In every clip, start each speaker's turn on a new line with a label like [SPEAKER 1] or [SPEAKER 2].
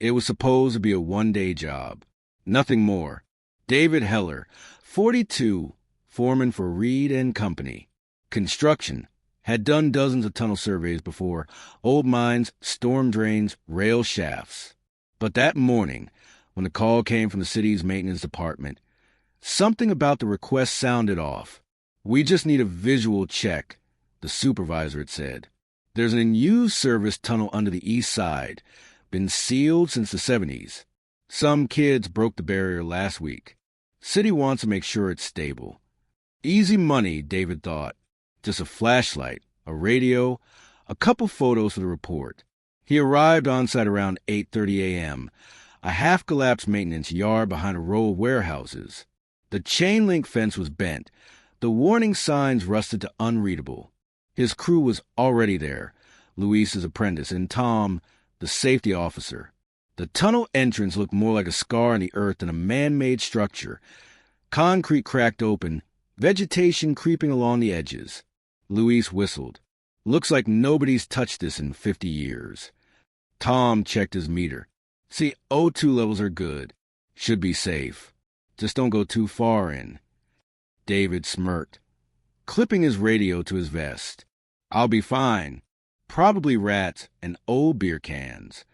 [SPEAKER 1] It was supposed to be a one-day job. Nothing more. David Heller, 42, foreman for Reed and Company. Construction. Had done dozens of tunnel surveys before. Old mines, storm drains, rail shafts. But that morning, when the call came from the city's maintenance department, something about the request sounded off. "We just need a visual check," the supervisor had said. "There's an unused service tunnel under the east side. Been sealed since the 70s. Some kids broke the barrier last week. City wants to make sure it's stable." Easy money, David thought. Just a flashlight, a radio, a couple photos for the report. He arrived on site around 8:30 a.m., a half-collapsed maintenance yard behind a row of warehouses. The chain-link fence was bent. The warning signs rusted to unreadable. His crew was already there, Luis's apprentice, and Tom, the safety officer. The tunnel entrance looked more like a scar in the earth than a man-made structure. Concrete cracked open, vegetation creeping along the edges. Luis whistled. "Looks like nobody's touched this in 50 years. Tom checked his meter. "See, O2 levels are good. Should be safe. Just don't go too far in." David smirked, clipping his radio to his vest. "I'll be fine. Probably rats and old beer cans."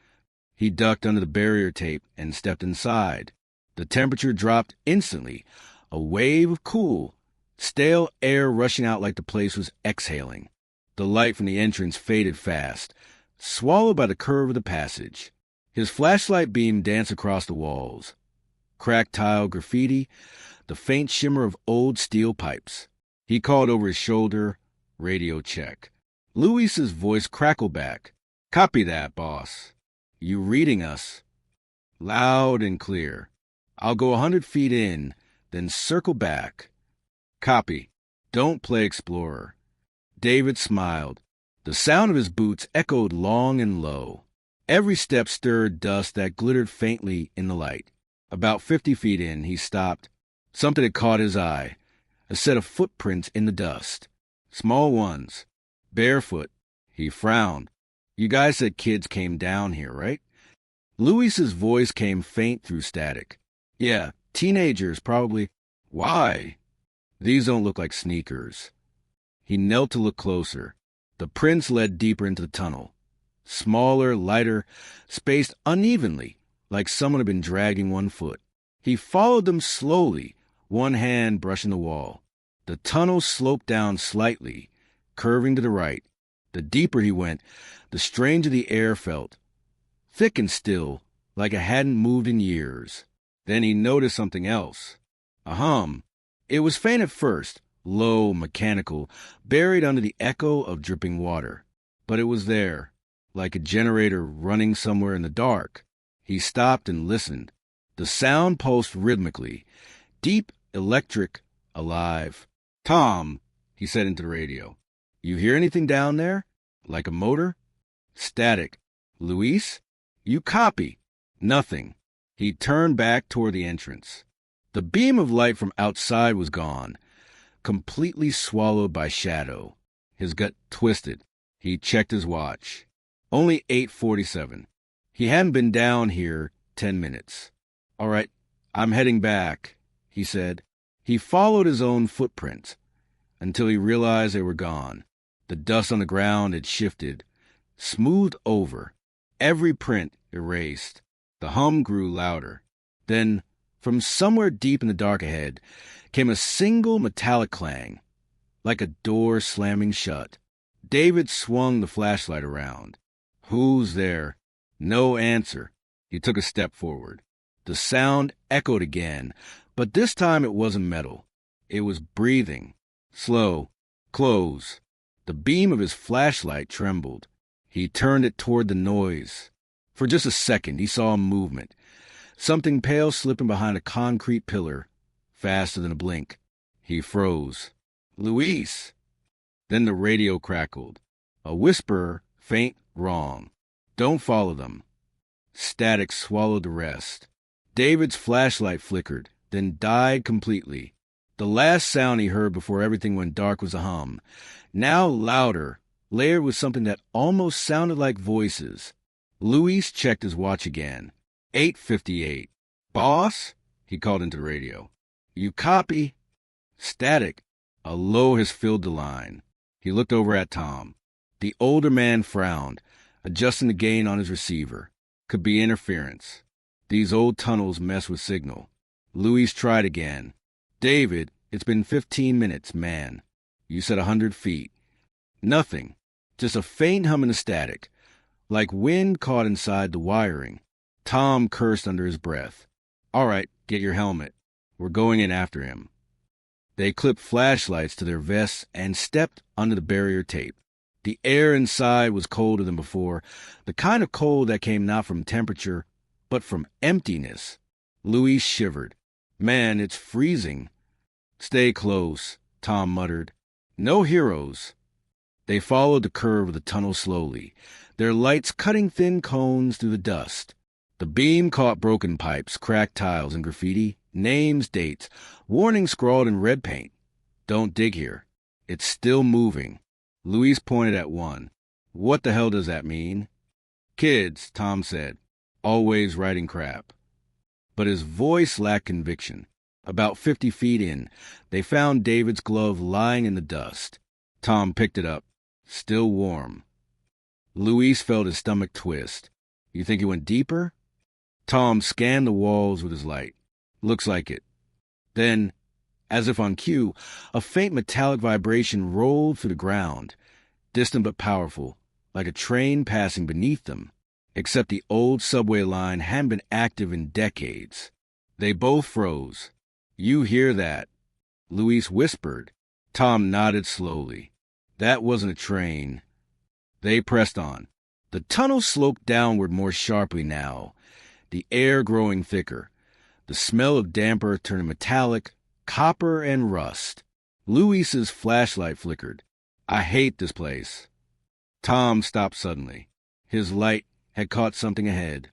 [SPEAKER 1] He ducked under the barrier tape and stepped inside. The temperature dropped instantly, a wave of cool, stale air rushing out like the place was exhaling. The light from the entrance faded fast, swallowed by the curve of the passage. His flashlight beam danced across the walls. Cracked tile graffiti, the faint shimmer of old steel pipes. He called over his shoulder, "Radio check." Luis's voice crackled back. "Copy that, boss. You reading us?" Loud and clear. "I'll go 100 feet in, then circle back." "Copy. Don't play explorer." David smiled. The sound of his boots echoed long and low. Every step stirred dust that glittered faintly in the light. About 50 feet in, he stopped. Something had caught his eye. A set of footprints in the dust. Small ones. Barefoot. He frowned. "You guys said kids came down here, right?" Luis's voice came faint through static. "Yeah, teenagers, probably." "Why?" "These don't look like sneakers." He knelt to look closer. The prints led deeper into the tunnel. Smaller, lighter, spaced unevenly, like someone had been dragging one foot. He followed them slowly, one hand brushing the wall. The tunnel sloped down slightly, curving to the right. The deeper he went, the stranger the air felt. Thick and still, like it hadn't moved in years. Then he noticed something else. A hum. It was faint at first, low, mechanical, buried under the echo of dripping water. But it was there, like a generator running somewhere in the dark. He stopped and listened. The sound pulsed rhythmically, deep, electric, alive. "Tom," he said into the radio, "you hear anything down there? Like a motor?" Static. "Luis? You copy?" Nothing. He turned back toward the entrance. The beam of light from outside was gone, completely swallowed by shadow. His gut twisted. He checked his watch. Only 8:47. He hadn't been down here 10 minutes. "All right, I'm heading back," he said. He followed his own footprints until he realized they were gone. The dust on the ground had shifted, smoothed over, every print erased. The hum grew louder. Then, from somewhere deep in the dark ahead, came a single metallic clang, like a door slamming shut. David swung the flashlight around. "Who's there?" No answer. He took a step forward. The sound echoed again, but this time it wasn't metal. It was breathing. Slow. Close. The beam of his flashlight trembled. He turned it toward the noise. For just a second, he saw a movement. Something pale slipping behind a concrete pillar, faster than a blink. He froze. "Luis!" Then the radio crackled. A whisper, faint, wrong. "Don't follow them." Static swallowed the rest. David's flashlight flickered, then died completely. The last sound he heard before everything went dark was a hum, now louder, layered with something that almost sounded like voices. Luis checked his watch again. 8:58. Boss? He called into the radio. You copy? Static. A low has filled the line. He looked over at Tom. The older man frowned, adjusting the gain on his receiver. Could be interference. These old tunnels mess with signal. Louis tried again. David, it's been 15 minutes, man. You said 100 feet. Nothing. Just a faint hum in the static, like wind caught inside the wiring. Tom cursed under his breath. All right, get your helmet. We're going in after him. They clipped flashlights to their vests and stepped under the barrier tape. The air inside was colder than before, the kind of cold that came not from temperature, but from emptiness. Louis shivered. Man, it's freezing. Stay close, Tom muttered. No heroes. They followed the curve of the tunnel slowly, their lights cutting thin cones through the dust. The beam caught broken pipes, cracked tiles, and graffiti, names, dates, warnings scrawled in red paint. Don't dig here. It's still moving. Louise pointed at one. What the hell does that mean? Kids, Tom said, always writing crap. But his voice lacked conviction. About 50 feet in, they found David's glove lying in the dust. Tom picked it up. Still warm. Louise felt his stomach twist. You think he went deeper? Tom scanned the walls with his light. Looks like it. Then, as if on cue, a faint metallic vibration rolled through the ground, distant but powerful, like a train passing beneath them, except the old subway line hadn't been active in decades. They both froze. You hear that? Louise whispered. Tom nodded slowly. That wasn't a train. They pressed on. The tunnel sloped downward more sharply now, the air growing thicker, the smell of damper turning metallic, copper and rust. Louise's flashlight flickered. I hate this place. Tom stopped suddenly. His light had caught something ahead.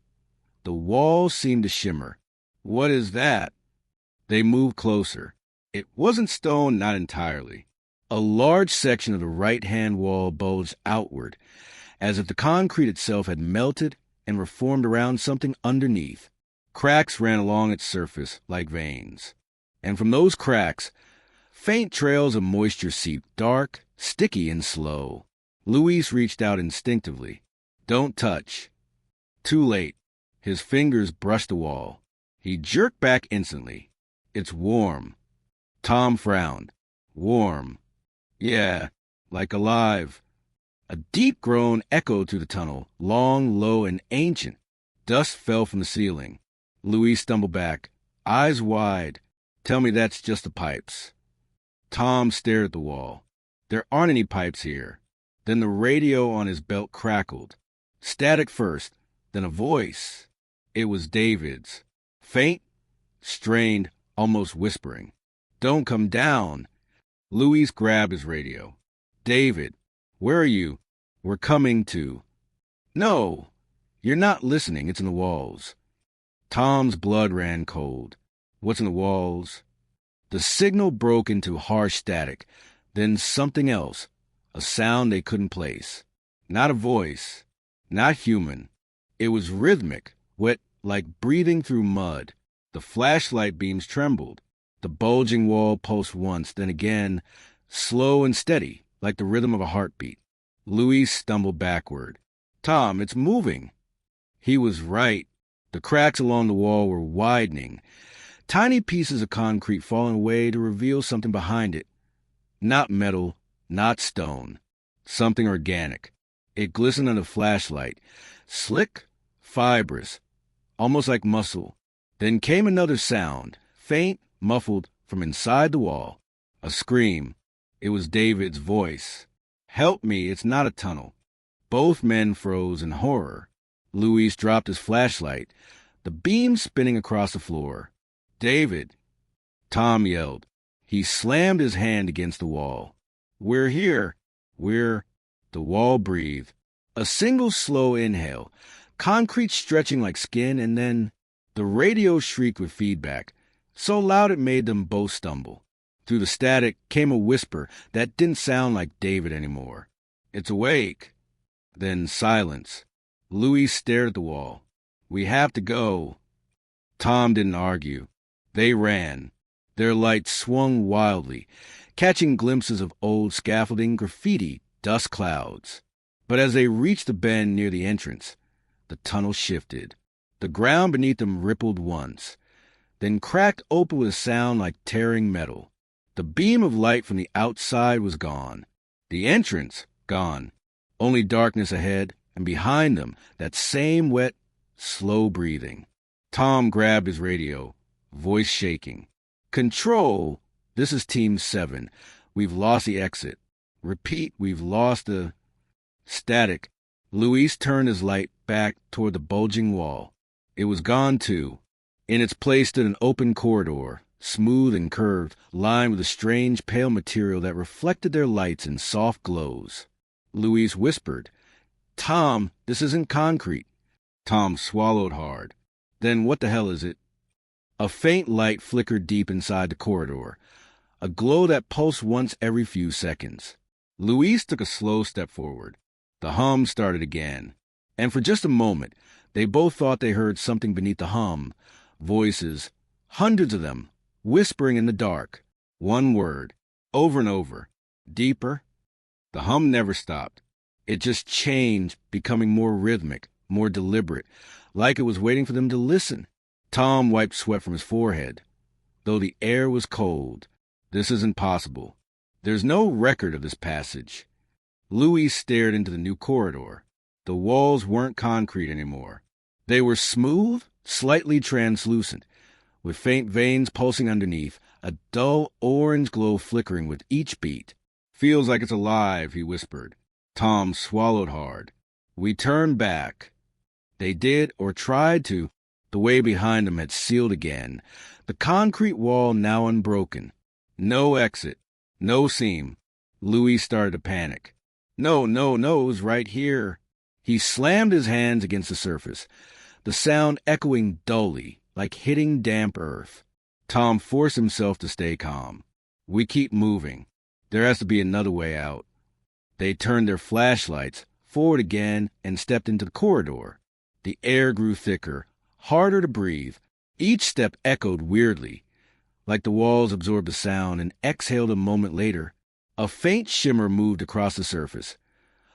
[SPEAKER 1] The walls seemed to shimmer. What is that? They moved closer. It wasn't stone, not entirely. A large section of the right-hand wall bulged outward, as if the concrete itself had melted and reformed around something underneath. Cracks ran along its surface like veins. And from those cracks, faint trails of moisture seeped, dark, sticky, and slow. Louise reached out instinctively. Don't touch. Too late. His fingers brushed the wall. He jerked back instantly. It's warm. Tom frowned. Warm. Yeah, like alive. A deep groan echoed through the tunnel, long, low, and ancient. Dust fell from the ceiling. Louise stumbled back, eyes wide. Tell me that's just the pipes. Tom stared at the wall. There aren't any pipes here. Then the radio on his belt crackled. Static first, then a voice. It was David's. Faint, strained, almost whispering. Don't come down. Louise grabbed his radio. David, where are you? We're coming to. No, you're not listening. It's in the walls. Tom's blood ran cold. What's in the walls? The signal broke into harsh static, then something else, a sound they couldn't place. Not a voice, not human. It was rhythmic, wet like breathing through mud. The flashlight beams trembled. The bulging wall pulsed once, then again, slow and steady, like the rhythm of a heartbeat. Louis stumbled backward. Tom, it's moving. He was right. The cracks along the wall were widening, tiny pieces of concrete falling away to reveal something behind it. Not metal, not stone. Something organic. It glistened under the flashlight. Slick, fibrous, almost like muscle. Then came another sound, faint, muffled from inside the wall. A scream. It was David's voice. Help me, it's not a tunnel. Both men froze in horror. Louis dropped his flashlight, the beam spinning across the floor. David! Tom yelled. He slammed his hand against the wall. We're here. We're... The wall breathed. A single slow inhale, concrete stretching like skin, and then the radio shrieked with feedback, so loud it made them both stumble. Through the static came a whisper that didn't sound like David anymore. It's awake. Then silence. Louis stared at the wall. We have to go. Tom didn't argue. They ran. Their lights swung wildly, catching glimpses of old scaffolding, graffiti, dust clouds. But as they reached the bend near the entrance, the tunnel shifted. The ground beneath them rippled once, then cracked open with a sound like tearing metal. The beam of light from the outside was gone. The entrance, gone. Only darkness ahead, and behind them, that same wet, slow breathing. Tom grabbed his radio, voice shaking. Control! This is Team 7. We've lost the exit. Repeat, we've lost the... Static. Luis turned his light back toward the bulging wall. It was gone, too. In its place stood an open corridor, smooth and curved, lined with a strange pale material that reflected their lights in soft glows. Luis whispered, Tom, this isn't concrete. Tom swallowed hard. Then what the hell is it? A faint light flickered deep inside the corridor, a glow that pulsed once every few seconds. Luis took a slow step forward. The hum started again, and for just a moment, they both thought they heard something beneath the hum. Voices, hundreds of them, whispering in the dark. One word, over and over, deeper. The hum never stopped. It just changed, becoming more rhythmic, more deliberate, like it was waiting for them to listen. Tom wiped sweat from his forehead. Though the air was cold, this isn't possible. There's no record of this passage. Louis stared into the new corridor. The walls weren't concrete anymore. They were smooth, slightly translucent, with faint veins pulsing underneath, a dull orange glow flickering with each beat. Feels like it's alive, he whispered. Tom swallowed hard. We turned back. They did, or tried to. The way behind them had sealed again, the concrete wall now unbroken. No exit, no seam. Louis started to panic. No, it was right here. He slammed his hands against the surface, the sound echoing dully, like hitting damp earth. Tom forced himself to stay calm. We keep moving. There has to be another way out. They turned their flashlights forward again and stepped into the corridor. The air grew thicker, harder to breathe. Each step echoed weirdly, like the walls absorbed the sound and exhaled a moment later. A faint shimmer moved across the surface,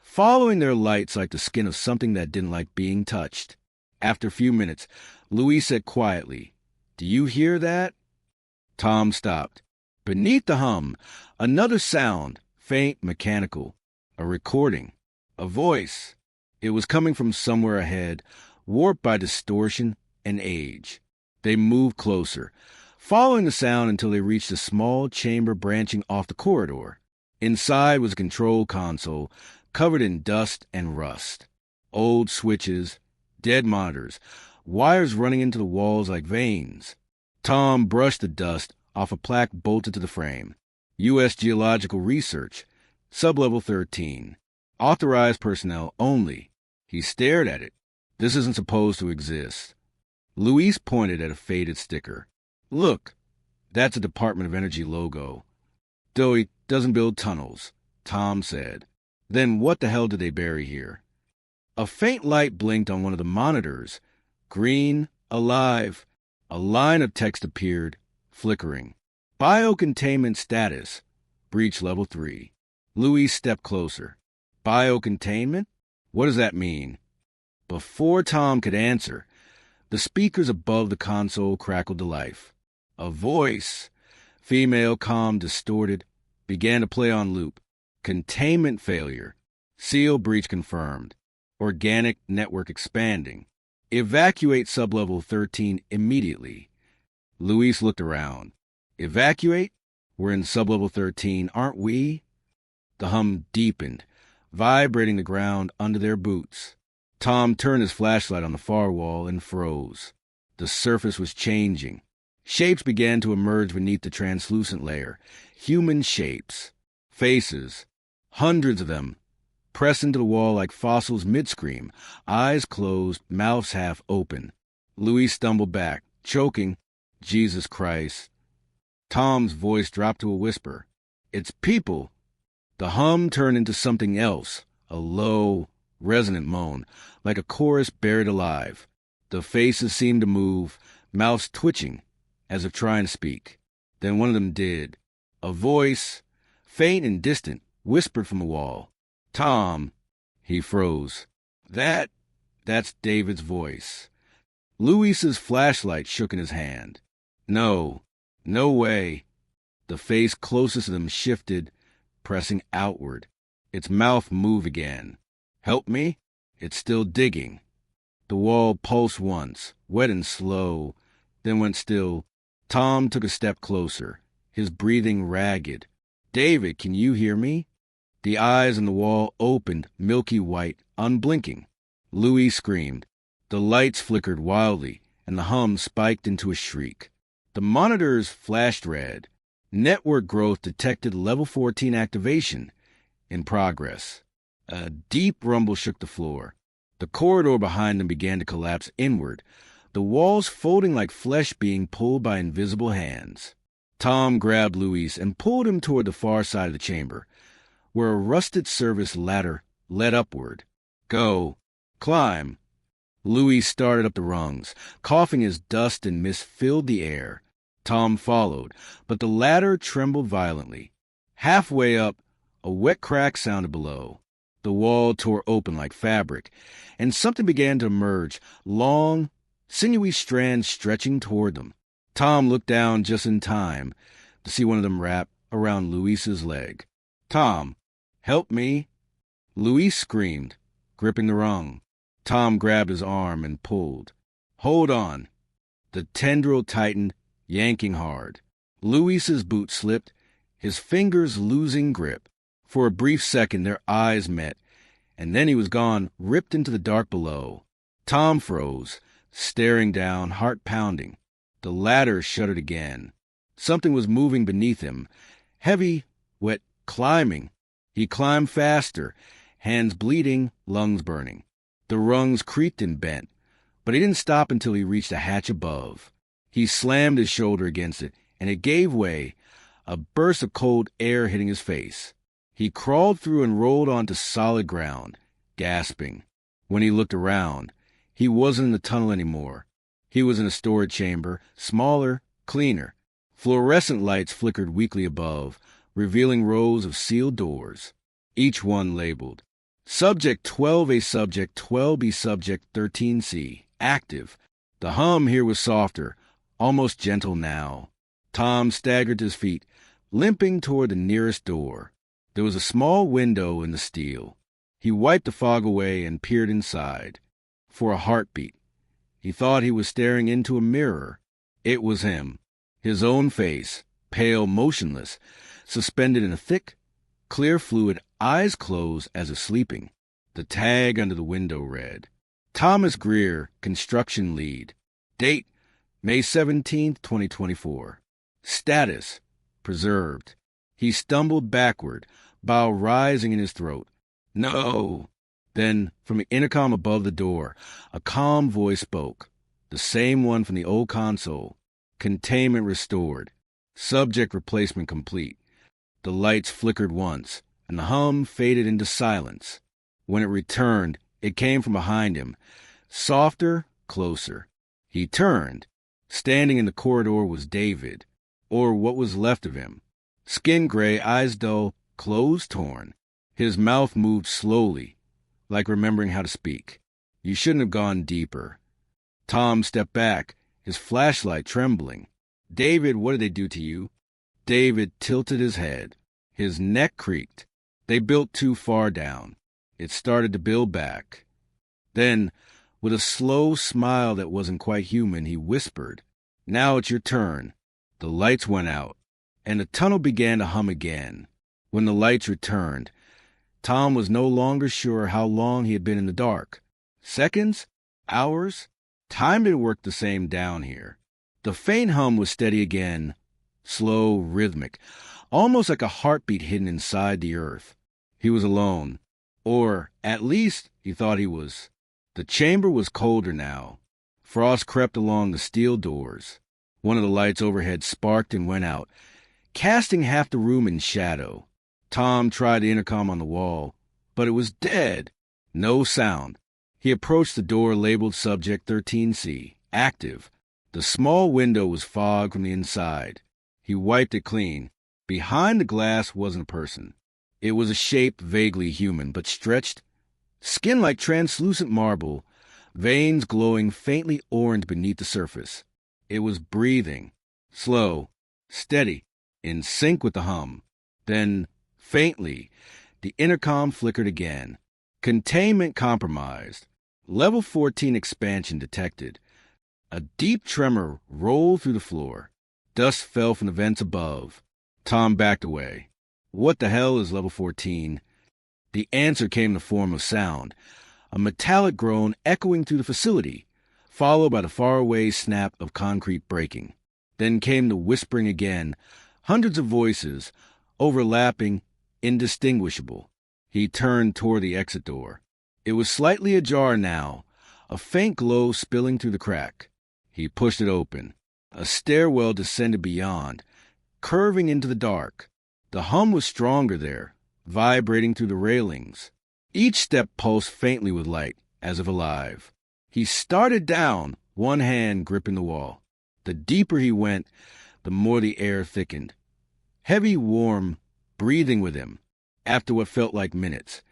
[SPEAKER 1] following their lights like the skin of something that didn't like being touched. After a few minutes, Louis said quietly, Do you hear that? Tom stopped. Beneath the hum, another sound, faint, mechanical. A recording. A voice. It was coming from somewhere ahead, warped by distortion and age. They moved closer, following the sound until they reached a small chamber branching off the corridor. Inside was a control console, covered in dust and rust. Old switches, dead monitors, wires running into the walls like veins. Tom brushed the dust off a plaque bolted to the frame. U.S. Geological Research, Sublevel 13. Authorized personnel only. He stared at it. This isn't supposed to exist. Luis pointed at a faded sticker. Look, that's a Department of Energy logo. Though he doesn't build tunnels, Tom said. Then what the hell did they bury here? A faint light blinked on one of the monitors. Green, alive. A line of text appeared, flickering. Biocontainment status. Breach level 3. Louis stepped closer. Biocontainment? What does that mean? Before Tom could answer, the speakers above the console crackled to life. A voice, female, calm, distorted, began to play on loop. Containment failure. Seal breach confirmed. Organic network expanding. Evacuate sublevel 13 immediately. Luis looked around. Evacuate? We're in sublevel 13, aren't we? The hum deepened, vibrating the ground under their boots. Tom turned his flashlight on the far wall and froze. The surface was changing. Shapes began to emerge beneath the translucent layer. Human shapes. Faces. Hundreds of them. Pressed into the wall like fossils mid-scream. Eyes closed, mouths half open. Louis stumbled back, choking. Jesus Christ. Tom's voice dropped to a whisper. It's people. The hum turned into something else. A low, resonant moan, like a chorus buried alive. The faces seemed to move, mouths twitching, as if trying to speak. Then one of them did. A voice, faint and distant, whispered from the wall. "Tom." He froze. That's David's voice. Luis's flashlight shook in his hand. No way. The face closest to them shifted, pressing outward. Its mouth moved again. "Help me?" It's still digging. The wall pulsed once, wet and slow, then went still. Tom took a step closer, his breathing ragged. "David, can you hear me?" The eyes on the wall opened, milky white, unblinking. Louis screamed. The lights flickered wildly, and the hum spiked into a shriek. The monitors flashed red. Network growth detected level 14 activation. In progress. A deep rumble shook the floor. The corridor behind them began to collapse inward, the walls folding like flesh being pulled by invisible hands. Tom grabbed Louis and pulled him toward the far side of the chamber, where a rusted service ladder led upward. "Go. Climb." Louis started up the rungs, coughing as dust and mist filled the air. Tom followed, but the ladder trembled violently. Halfway up, a wet crack sounded below. The wall tore open like fabric, and something began to emerge, long, sinewy strands stretching toward them. Tom looked down just in time to see one of them wrap around Luis's leg. "Tom, help me." Luis screamed, gripping the rung. Tom grabbed his arm and pulled. "Hold on." The tendril tightened, yanking hard. Luis's boot slipped, his fingers losing grip. For a brief second, their eyes met, and then he was gone, ripped into the dark below. Tom froze, staring down, heart pounding. The ladder shuddered again. Something was moving beneath him, heavy, wet, climbing. He climbed faster, hands bleeding, lungs burning. The rungs creaked and bent, but he didn't stop until he reached a hatch above. He slammed his shoulder against it, and it gave way, a burst of cold air hitting his face. He crawled through and rolled onto solid ground, gasping. When he looked around, he wasn't in the tunnel anymore. He was in a storage chamber, smaller, cleaner. Fluorescent lights flickered weakly above, revealing rows of sealed doors, each one labeled. Subject 12A Subject 12B Subject 13C, active. The hum here was softer, almost gentle now. Tom staggered to his feet, limping toward the nearest door. There was a small window in the steel. He wiped the fog away and peered inside. For a heartbeat. He thought he was staring into a mirror. It was him. His own face, pale, motionless, suspended in a thick, clear fluid, eyes closed as if sleeping. The tag under the window read, Thomas Greer, Construction Lead. Date, May 17th, 2024. Status, preserved. He stumbled backward, bile rising in his throat. No! Then, from the intercom above the door, a calm voice spoke, the same one from the old console. Containment restored. Subject replacement complete. The lights flickered once, and the hum faded into silence. When it returned, it came from behind him, softer, closer. He turned. Standing in the corridor was David, or what was left of him. Skin gray, eyes dull, clothes torn. His mouth moved slowly, like remembering how to speak. You shouldn't have gone deeper. Tom stepped back, his flashlight trembling. David, what did they do to you? David tilted his head. His neck creaked. They built too far down. It started to build back. Then, with a slow smile that wasn't quite human, he whispered, Now it's your turn. The lights went out, and the tunnel began to hum again. When the lights returned, Tom was no longer sure how long he had been in the dark. Seconds? Hours? Time didn't work the same down here. The faint hum was steady again, slow, rhythmic, almost like a heartbeat hidden inside the earth. He was alone. Or, at least, he thought he was. The chamber was colder now. Frost crept along the steel doors. One of the lights overhead sparked and went out, casting half the room in shadow. Tom tried the intercom on the wall, but it was dead. No sound. He approached the door labeled Subject 13C, active. The small window was fogged from the inside. He wiped it clean. Behind the glass wasn't a person. It was a shape vaguely human, but stretched, skin like translucent marble, veins glowing faintly orange beneath the surface. It was breathing, slow, steady, in sync with the hum. Then, faintly, the intercom flickered again. Containment compromised. Level 14 expansion detected. A deep tremor rolled through the floor. Dust fell from the vents above. Tom backed away. What the hell is level 14? The answer came in the form of sound, a metallic groan echoing through the facility, followed by the faraway snap of concrete breaking. Then came the whispering again, hundreds of voices, overlapping, indistinguishable. He turned toward the exit door. It was slightly ajar now, a faint glow spilling through the crack. He pushed it open. A stairwell descended beyond, curving into the dark. The hum was stronger there, vibrating through the railings. Each step pulsed faintly with light, as if alive. He started down, one hand gripping the wall. The deeper he went, the more the air thickened. Heavy, warm, breathing with him. After what felt like minutes,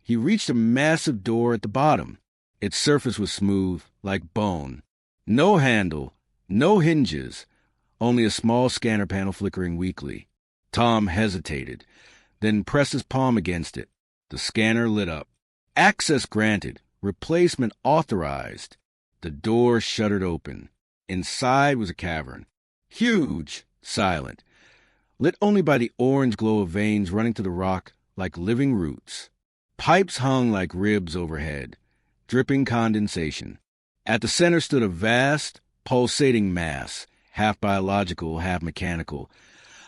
[SPEAKER 1] he reached a massive door at the bottom. Its surface was smooth, like bone. No handle, no hinges, only a small scanner panel flickering weakly. Tom hesitated, then pressed his palm against it. The scanner lit up. Access granted. Replacement authorized. The door shuddered open. Inside was a cavern. Huge, silent, lit only by the orange glow of veins running to the rock like living roots. Pipes hung like ribs overhead, dripping condensation. At the center stood a vast, pulsating mass, half biological, half mechanical,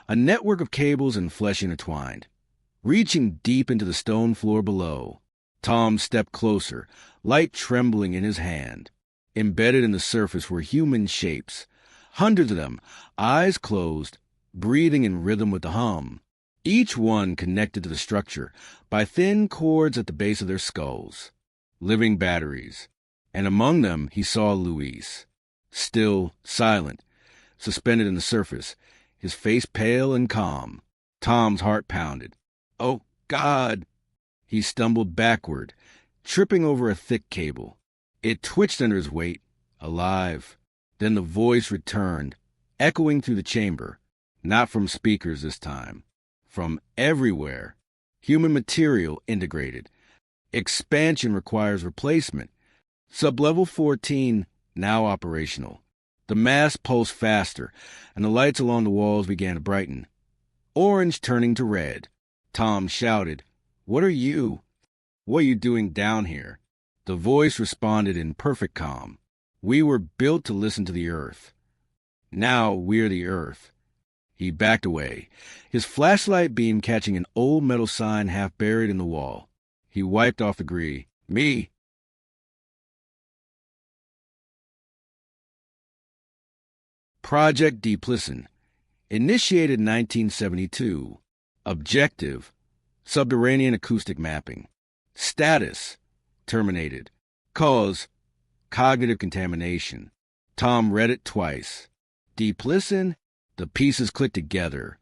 [SPEAKER 1] a network of cables and flesh intertwined, reaching deep into the stone floor below. Tom stepped closer, light trembling in his hand. Embedded in the surface were human shapes, hundreds of them, eyes closed, breathing in rhythm with the hum, each one connected to the structure by thin cords at the base of their skulls. Living batteries. And among them he saw Luis, still, silent, suspended in the surface, his face pale and calm. Tom's heart pounded. Oh, God! He stumbled backward, tripping over a thick cable. It twitched under his weight, alive. Then the voice returned, echoing through the chamber, not from speakers this time, from everywhere. Human material integrated. Expansion requires replacement. Sublevel 14 now operational. The mass pulsed faster, and the lights along the walls began to brighten. Orange turning to red. Tom shouted, "What are you? What are you doing down here?" The voice responded in perfect calm. "We were built to listen to the Earth. Now we're the Earth." He backed away, his flashlight beam catching an old metal sign half buried in the wall. He wiped off the gree. "Me." Project Deeplisson. Initiated 1972. Objective: subterranean acoustic mapping. Status: terminated. Cause: cognitive contamination. Tom read it twice. Deeplisson. The pieces clicked together.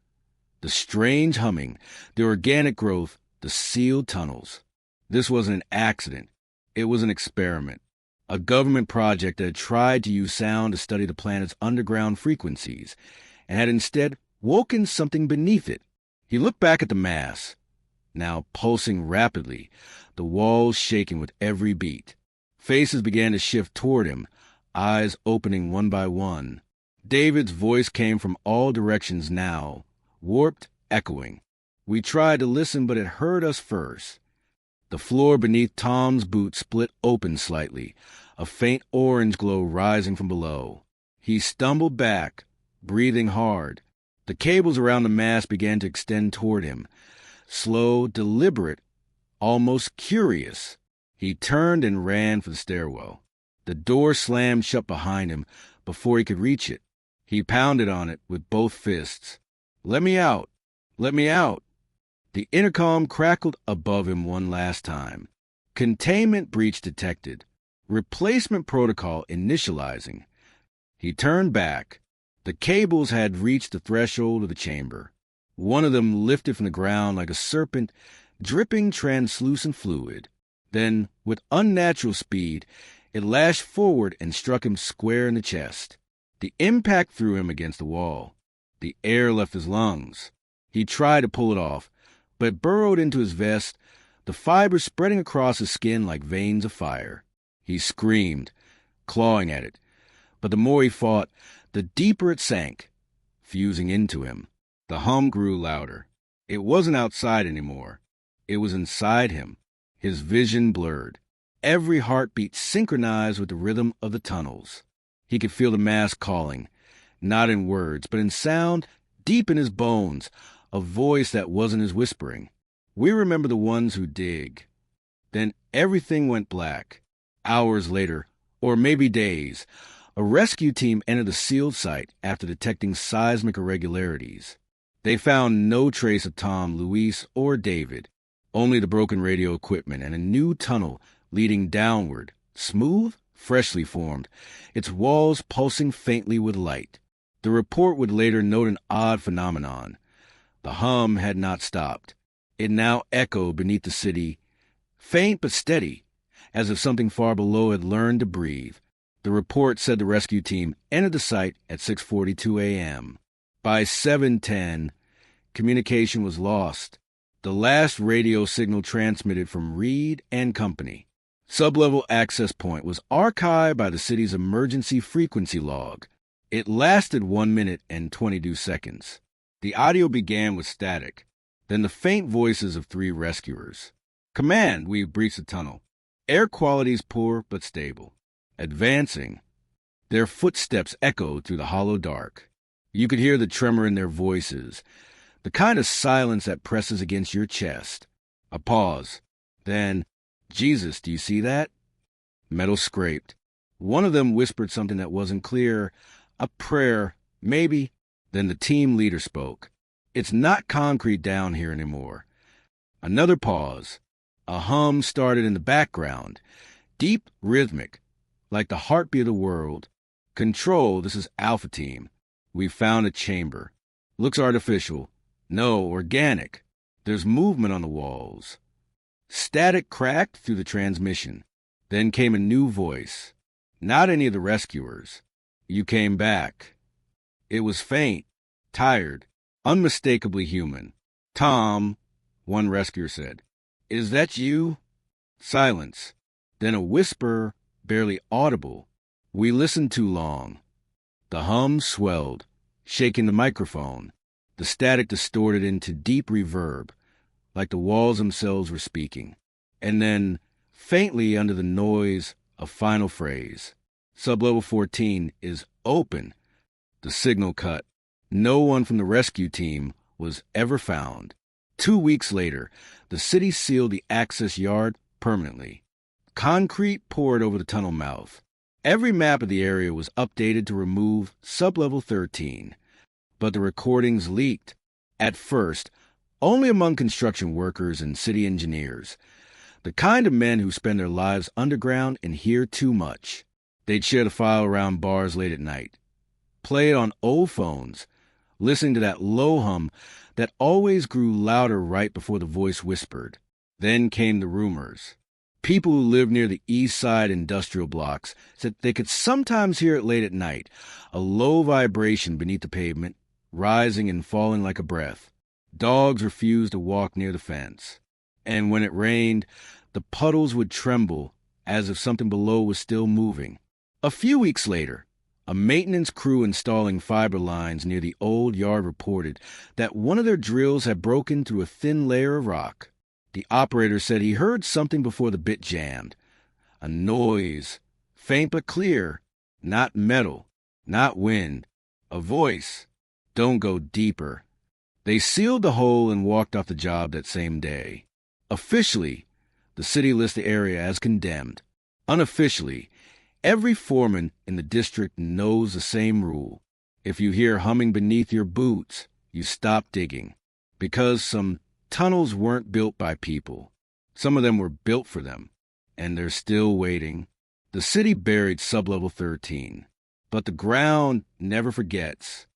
[SPEAKER 1] The strange humming, the organic growth, the sealed tunnels. This wasn't an accident. It was an experiment. A government project that had tried to use sound to study the planet's underground frequencies, and had instead woken something beneath it. He looked back at the mass, now pulsing rapidly, the walls shaking with every beat. Faces began to shift toward him, eyes opening one by one. David's voice came from all directions now, warped, echoing. We tried to listen, but it heard us first. The floor beneath Tom's boot split open slightly, a faint orange glow rising from below. He stumbled back, breathing hard. The cables around the mass began to extend toward him, slow, deliberate, almost curious. He turned and ran for the stairwell. The door slammed shut behind him before he could reach it. He pounded on it with both fists. "Let me out! Let me out!" The intercom crackled above him one last time. Containment breach detected. Replacement protocol initializing. He turned back. The cables had reached the threshold of the chamber. One of them lifted from the ground like a serpent, dripping translucent fluid. Then, with unnatural speed, it lashed forward and struck him square in the chest. The impact threw him against the wall. The air left his lungs. He tried to pull it off, but it burrowed into his vest, the fibers spreading across his skin like veins of fire. He screamed, clawing at it. But the more he fought, the deeper it sank, fusing into him. The hum grew louder. It wasn't outside anymore. It was inside him. His vision blurred. Every heartbeat synchronized with the rhythm of the tunnels. He could feel the mask calling, not in words, but in sound, deep in his bones, a voice that wasn't his whispering. We remember the ones who dig. Then everything went black. Hours later, or maybe days, a rescue team entered the sealed site after detecting seismic irregularities. They found no trace of Tom, Luis, or David, only the broken radio equipment and a new tunnel leading downward, smooth, freshly formed, its walls pulsing faintly with light. The report would later note an odd phenomenon. The hum had not stopped. It now echoed beneath the city, faint but steady, as if something far below had learned to breathe. The report said the rescue team entered the site at 6:42 a.m. By 7:10, communication was lost. The last radio signal transmitted from Reed and Company. Sublevel access point was archived by the city's emergency frequency log. It lasted 1 minute and 22 seconds. The audio began with static, then the faint voices of 3 rescuers. Command, we've breached the tunnel. Air quality's poor but stable. Advancing. Their footsteps echoed through the hollow dark. You could hear the tremor in their voices, the kind of silence that presses against your chest. A pause. Then, Jesus, do you see that? Metal scraped. One of them whispered something that wasn't clear. A prayer, maybe. Then the team leader spoke. It's not concrete down here anymore. Another pause. A hum started in the background. Deep, rhythmic, like the heartbeat of the world. Control, this is Alpha Team. We've found a chamber. Looks artificial. No, organic. There's movement on the walls. Static cracked through the transmission. Then came a new voice. Not any of the rescuers. You came back. It was faint, tired, unmistakably human. Tom, one rescuer said. Is that you? Silence. Then a whisper, barely audible. We listened too long. The hum swelled, shaking the microphone. The static distorted into deep reverb, like the walls themselves were speaking. And then, faintly under the noise, a final phrase. Sublevel 14 is open. The signal cut. No one from the rescue team was ever found. 2 weeks later, the city sealed the access yard permanently. Concrete poured over the tunnel mouth. Every map of the area was updated to remove Sublevel 13. But the recordings leaked. At first, only among construction workers and city engineers. The kind of men who spend their lives underground and hear too much. They'd share the file around bars late at night. Play it on old phones, listening to that low hum that always grew louder right before the voice whispered. Then came the rumors. People who lived near the east side industrial blocks said they could sometimes hear it late at night, a low vibration beneath the pavement, rising and falling like a breath. Dogs refused to walk near the fence. And when it rained, the puddles would tremble as if something below was still moving. A few weeks later, a maintenance crew installing fiber lines near the old yard reported that one of their drills had broken through a thin layer of rock. The operator said he heard something before the bit jammed. A noise, faint but clear, not metal, not wind, a voice. Don't go deeper. They sealed the hole and walked off the job that same day. Officially, the city lists the area as condemned. Unofficially, every foreman in the district knows the same rule. If you hear humming beneath your boots, you stop digging. Because some tunnels weren't built by people. Some of them were built for them, and they're still waiting. The city buried sublevel 13, but the ground never forgets.